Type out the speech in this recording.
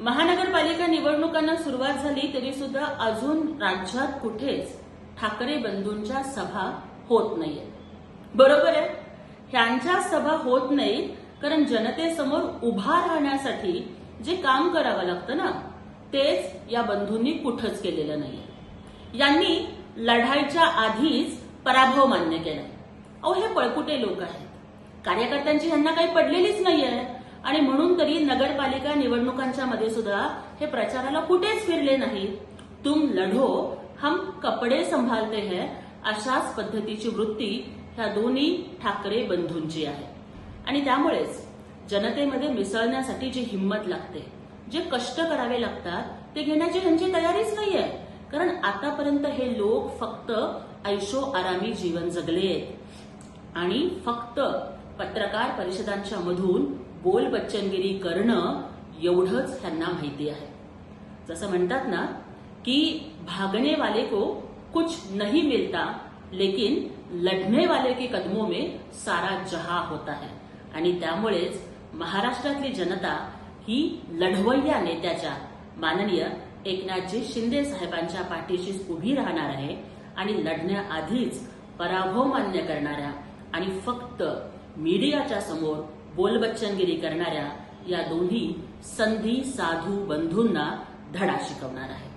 महानगरपालिका निवडणुकांना सुरुवात झाली तरी सुद्धा अजून राज्यात कुठेच ठाकरे बंधूंच्या सभा होत नाहीयेत। बरोबर आहे, ह्यांच्या सभा होत नाहीत कारण जनतेसमोर उभा राहण्यासाठी जे काम करावं लागतं ना, तेच या बंधूंनी कुठंच केलेलं नाहीये। यांनी लढाईच्या आधीच पराभव मान्य केला। अहो, हे पळकुटे लोक आहेत, कार्यकर्त्यांची ह्यांना काही पडलेलीच नाहीये आणि म्हणून तरी नगरपालिका निवडणुकांच्या मध्ये सुद्धा हे प्रचाराला कुठेच फिरले नाही। तुम लढो, हम कपडे संभालते हैं, अशाच पद्धतीची वृत्ती ह्या दोन्ही ठाकरे बंधूंची आहे। आणि त्यामुळेच जनतेमध्ये मिसळण्यासाठी जी हिंमत लागते, जे कष्ट करावे लागतात, ते घेण्याची ह्यांची तयारीच नाहीये। कारण आतापर्यंत हे लोक फक्त ऐशो आरामी जीवन जगले आहेत आणि फक्त पत्रकार परिषदांच्या मधून बोलबच्चनगिरी करणं एवढंच त्यांना माहिती आहे। जसं म्हणतात ना की भागने वाले को कुछ नहीं मिलता, लेकिन लढने वाले के कदमों में सारा जहां होता है। आणि त्यामुळेच महाराष्ट्रातली जनता ही लढवय्या नेत्याच्या माननीय एकनाथजी शिंदे साहेबांच्या पाठीशीच उभी राहणार आहे आणि लढण्याआधीच पराभव मान्य करणाऱ्या आणि फक्त मीडियाच्या समोर बोलबच्चनगिरी करणाऱ्या या दोन्ही संधी साधू बंधूंना धडा शिकवणार आहे।